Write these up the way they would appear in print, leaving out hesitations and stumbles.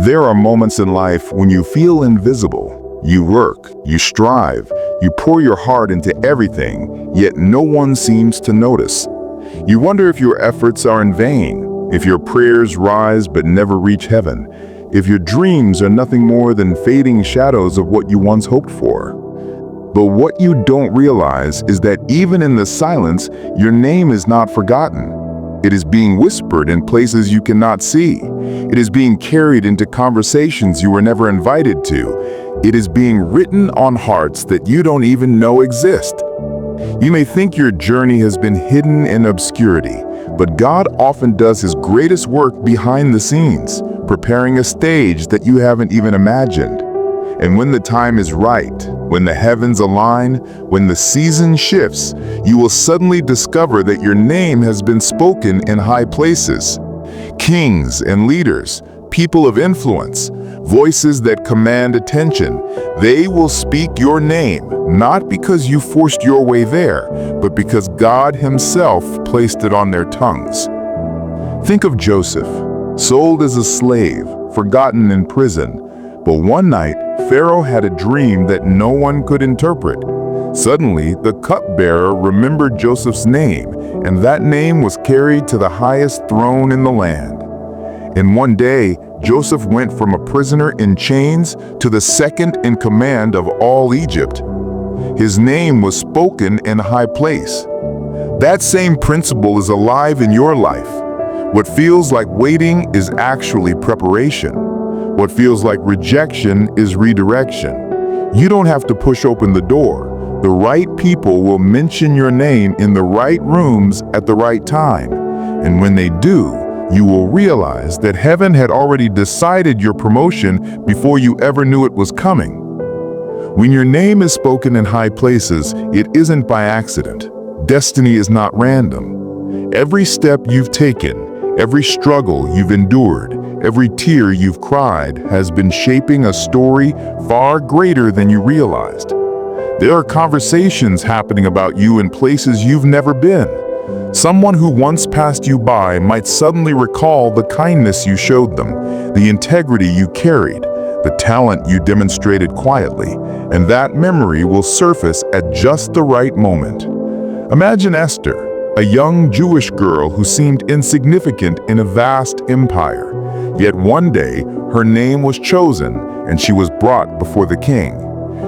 There are moments in life when you feel invisible. You work, you strive, you pour your heart into everything, yet no one seems to notice. You wonder if your efforts are in vain, if your prayers rise but never reach heaven, if your dreams are nothing more than fading shadows of what you once hoped for. But what you don't realize is that even in the silence, your name is not forgotten. It is being whispered in places you cannot see. It is being carried into conversations you were never invited to. It is being written on hearts that you don't even know exist. You may think your journey has been hidden in obscurity, but God often does His greatest work behind the scenes, preparing a stage that you haven't even imagined. And when the time is right, when the heavens align, when the season shifts, you will suddenly discover that your name has been spoken in high places. Kings and leaders, people of influence, voices that command attention, they will speak your name, not because you forced your way there, but because God Himself placed it on their tongues. Think of Joseph, sold as a slave, forgotten in prison. But one night, Pharaoh had a dream that no one could interpret. Suddenly, the cupbearer remembered Joseph's name, and that name was carried to the highest throne in the land. In one day, Joseph went from a prisoner in chains to the second in command of all Egypt. His name was spoken in a high place. That same principle is alive in your life. What feels like waiting is actually preparation. What feels like rejection is redirection. You don't have to push open the door. The right people will mention your name in the right rooms at the right time. And when they do, you will realize that heaven had already decided your promotion before you ever knew it was coming. When your name is spoken in high places, it isn't by accident. Destiny is not random. Every step you've taken, every struggle you've endured, every tear you've cried has been shaping a story far greater than you realized. There are conversations happening about you in places you've never been. Someone who once passed you by might suddenly recall the kindness you showed them, the integrity you carried, the talent you demonstrated quietly, and that memory will surface at just the right moment. Imagine Esther, a young Jewish girl who seemed insignificant in a vast empire. Yet one day, her name was chosen, and she was brought before the king.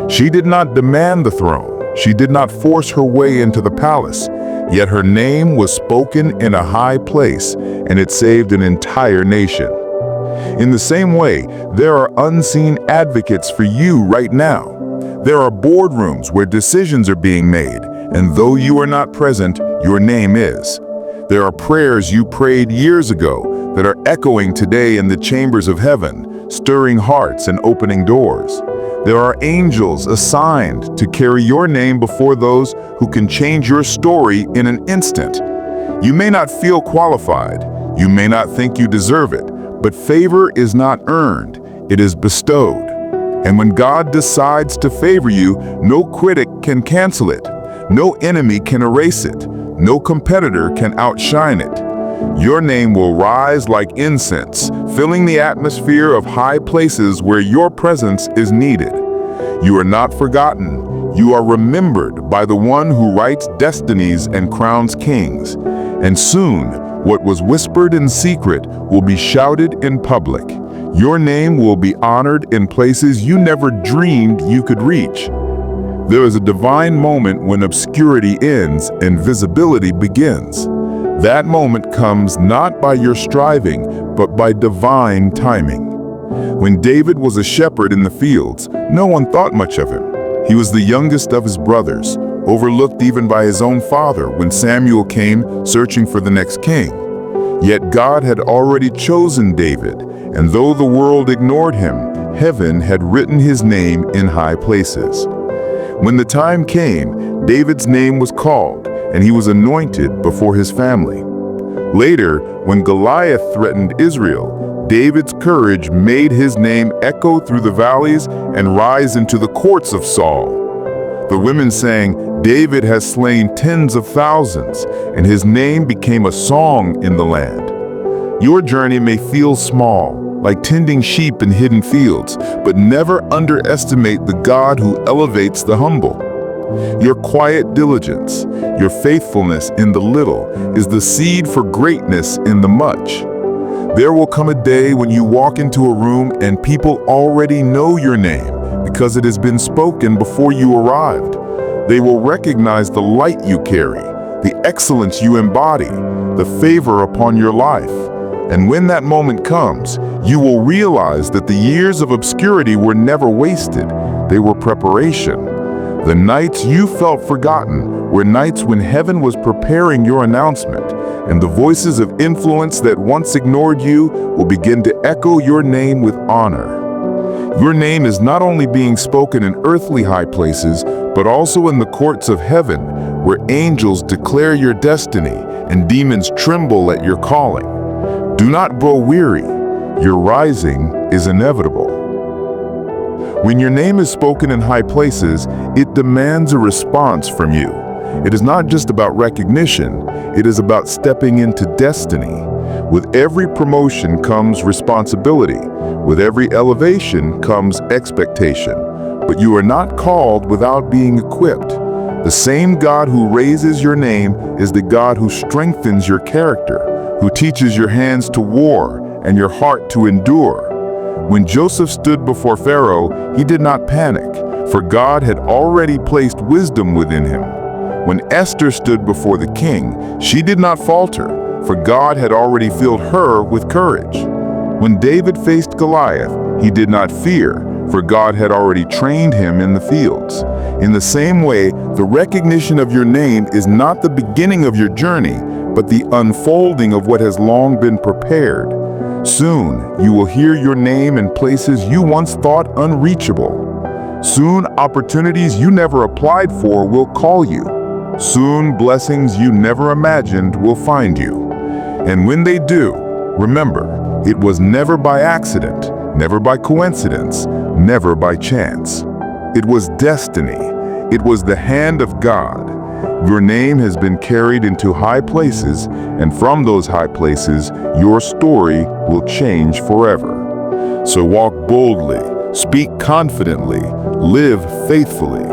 She did not demand the throne. She did not force her way into the palace. Yet her name was spoken in a high place, and it saved an entire nation. In the same way, there are unseen advocates for you right now. There are boardrooms where decisions are being made, and though you are not present, your name is. There are prayers you prayed years ago that are echoing today in the chambers of heaven, stirring hearts and opening doors. There are angels assigned to carry your name before those who can change your story in an instant. You may not feel qualified, you may not think you deserve it, but favor is not earned, it is bestowed. And when God decides to favor you, no critic can cancel it, no enemy can erase it, no competitor can outshine it. Your name will rise like incense, filling the atmosphere of high places where your presence is needed. You are not forgotten. You are remembered by the one who writes destinies and crowns kings. And soon, what was whispered in secret will be shouted in public. Your name will be honored in places you never dreamed you could reach. There is a divine moment when obscurity ends and visibility begins. That moment comes not by your striving, but by divine timing. When David was a shepherd in the fields, no one thought much of him. He was the youngest of his brothers, overlooked even by his own father when Samuel came searching for the next king. Yet God had already chosen David, and though the world ignored him, heaven had written his name in high places. When the time came, David's name was called, and he was anointed before his family. Later, when Goliath threatened Israel, David's courage made his name echo through the valleys and rise into the courts of Saul. The women sang, "David has slain tens of thousands," and his name became a song in the land. Your journey may feel small, like tending sheep in hidden fields, but never underestimate the God who elevates the humble. Your quiet diligence, your faithfulness in the little, is the seed for greatness in the much. There will come a day when you walk into a room and people already know your name because it has been spoken before you arrived. They will recognize the light you carry, the excellence you embody, the favor upon your life. And when that moment comes, you will realize that the years of obscurity were never wasted. They were preparation. The nights you felt forgotten were nights when heaven was preparing your announcement, and the voices of influence that once ignored you will begin to echo your name with honor. Your name is not only being spoken in earthly high places, but also in the courts of heaven, where angels declare your destiny and demons tremble at your calling. Do not grow weary. Your rising is inevitable. When your name is spoken in high places, it demands a response from you. It is not just about recognition, it is about stepping into destiny. With every promotion comes responsibility. With every elevation comes expectation. But you are not called without being equipped. The same God who raises your name is the God who strengthens your character, who teaches your hands to war and your heart to endure. When Joseph stood before Pharaoh, he did not panic, for God had already placed wisdom within him. When Esther stood before the king, she did not falter, for God had already filled her with courage. When David faced Goliath, he did not fear, for God had already trained him in the fields. In the same way, the recognition of your name is not the beginning of your journey, but the unfolding of what has long been prepared. Soon, you will hear your name in places you once thought unreachable. Soon, opportunities you never applied for will call you. Soon, blessings you never imagined will find you. And when they do, remember, it was never by accident, never by coincidence, never by chance. It was destiny. It was the hand of God. Your name has been carried into high places, and from those high places, your story will change forever. So walk boldly, speak confidently, live faithfully.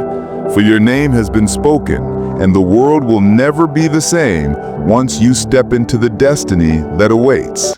For your name has been spoken, and the world will never be the same once you step into the destiny that awaits.